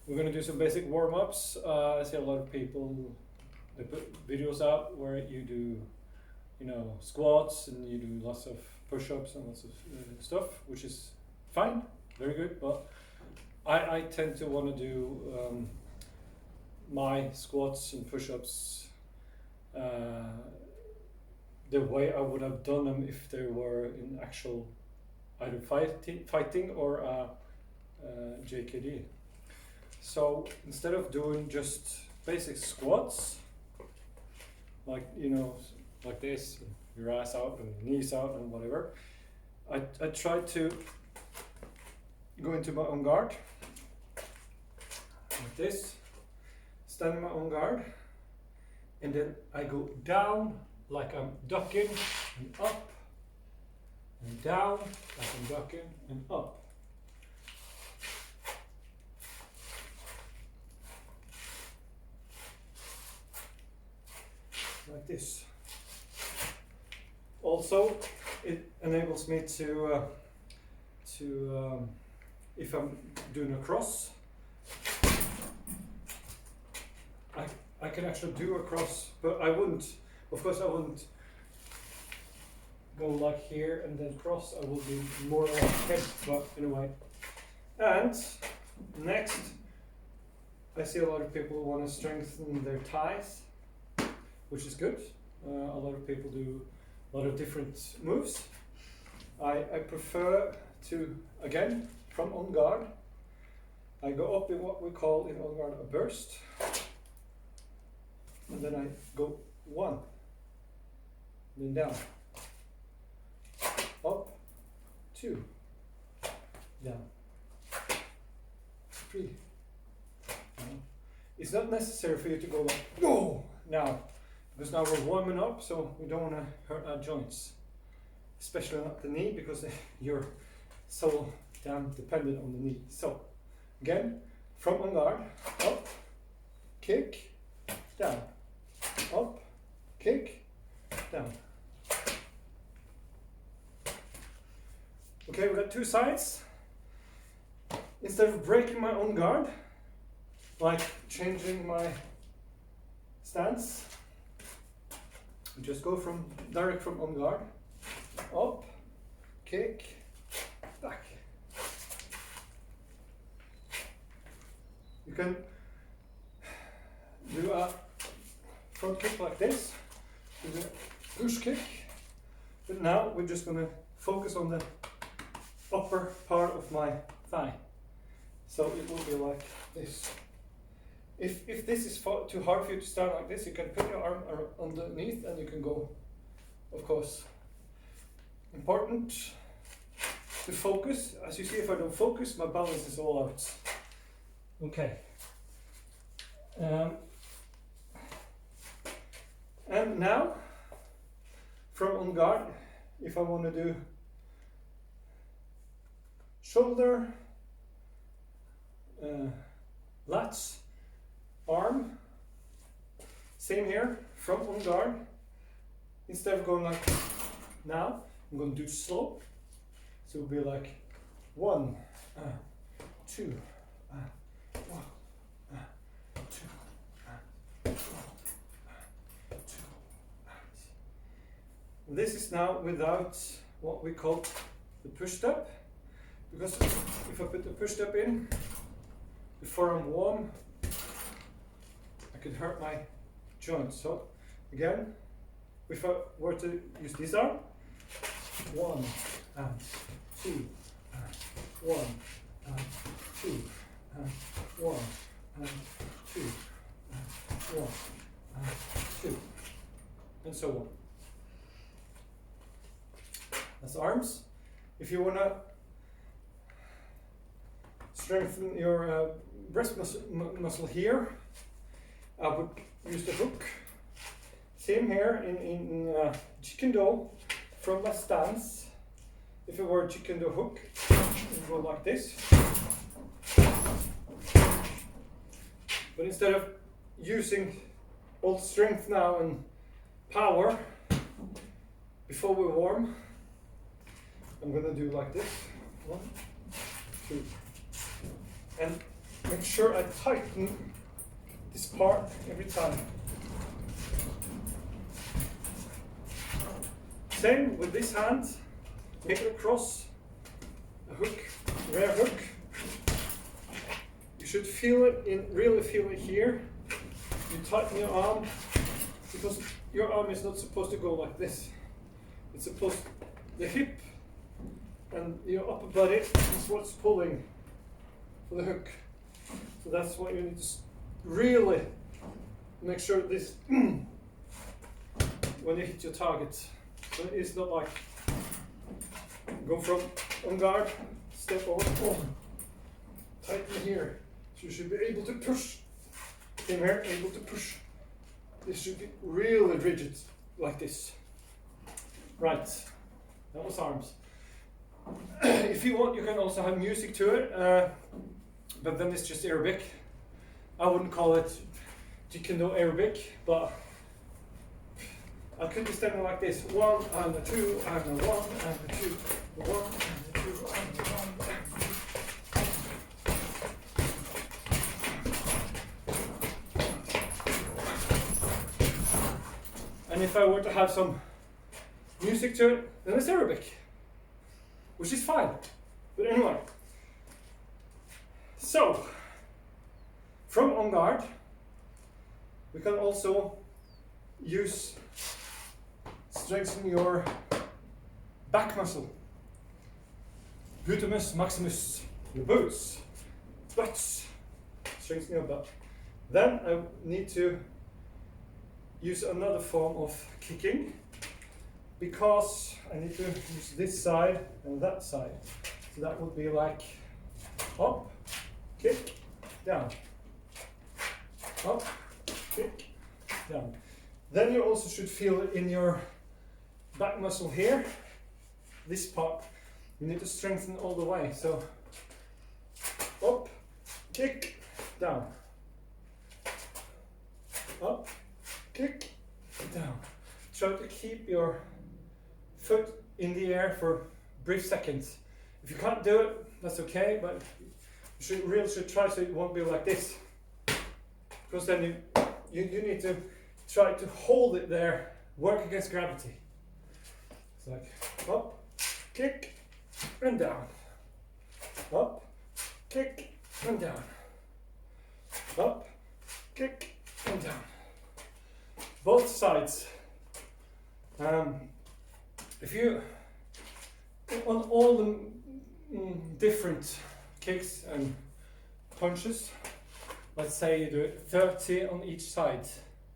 We're gonna do some basic warm-ups. I see a lot of people, they put videos out where you do, you know, squats and you do lots of push-ups and lots of stuff, which is fine, very good. But I tend to want to do my squats and push-ups the way I would have done them if they were in actual either fighting or JKD. So instead of doing just basic squats, like, you know, like this, your ass out and knees out and whatever, I try to go into my own guard, like this, stand in my own guard, and then I go down like I'm ducking and up, and down like I'm ducking and up. Like this. Also, it enables me to if I'm doing a cross, I can actually do a cross, but I wouldn't, of course I wouldn't go like here and then cross. I would be more like head, but anyway. And next, I see a lot of people want to strengthen their thighs, which is good. A lot of people do a lot of different moves. I prefer to, again, from on guard, I go up in what we call in on guard a burst, and then I go 1, then down, up, 2, down, 3, down. It's not necessary for you to go like, whoa, now, because now we're warming up, so we don't want to hurt our joints, especially not the knee, because you're so damn dependent on the knee. So again, from on guard, up, kick, down, up, kick, down. Okay, we got 2 sides. Instead of breaking my own guard, like changing my stance, just go from direct from on guard, up, kick, back. You can do a front kick like this, do a push kick, but now we're just going to focus on the upper part of my thigh. So it will be like this. If this is too hard for you to start like this, you can put your arm underneath and you can go, of course. Important to focus. As you see, if I don't focus, my balance is all out. Okay. And now, from on guard, if I want to do shoulder, lats, arm, same here, from on guard. Instead of going like now, I'm going to do slow. So it'll be like 1, 2, 1, 2, 1, 2. This is now without what we call the push step, because if I put the push step in before I'm warm, I could hurt my joints. So again, if I were to use this arm, 1 and 2 and 1 and 2 and 1 and 2 and 1 and 2 and so on. That's arms. If you want to strengthen your breast muscle here, I would use the hook. Same here in chicken do from my stance. If it were a chicken do hook, it would go like this. But instead of using all strength now and power before we warm, I'm gonna do like this. 1, 2. And make sure I tighten this part every time. Same with this hand, hit across, a hook, rear hook. You should feel it really feel it here. You tighten your arm, because your arm is not supposed to go like this. It's supposed, the hip and your upper body is what's pulling for the hook. So that's what you need to really make sure this when you hit your target. So it's not like go from on guard, step over, tighten here. So you should be able to push in here, able to push. This should be really rigid, like this. Right, that was arms. If you want, you can also have music to it, but then it's just Arabic. I wouldn't call it Jeet Arabic, but I could be standing like this. 1 and a 2 and a 1 and a 2, 1 and a 2 and a 1 and a 2. And if I were to have some music to it, then it's Arabic, which is fine. But anyway, so from on guard, we can also use strengthen your back muscle, glutamus maximus, your boots, butts, strengthen your butt. Then I need to use another form of kicking, because I need to use this side and that side. So that would be like up, kick, down, up, kick, down. Then you also should feel it in your back muscle here, this part. You need to strengthen all the way. So up, kick, down, up, kick, down. Try to keep your foot in the air for brief seconds. If you can't do it, that's okay, but you really should try so it won't be like this. Because then you need to try to hold it there, work against gravity. It's like up, kick, and down. Up, kick, and down. Up, kick, and down. Both sides. If you, on all the different kicks and punches, let's say you do 30 on each side.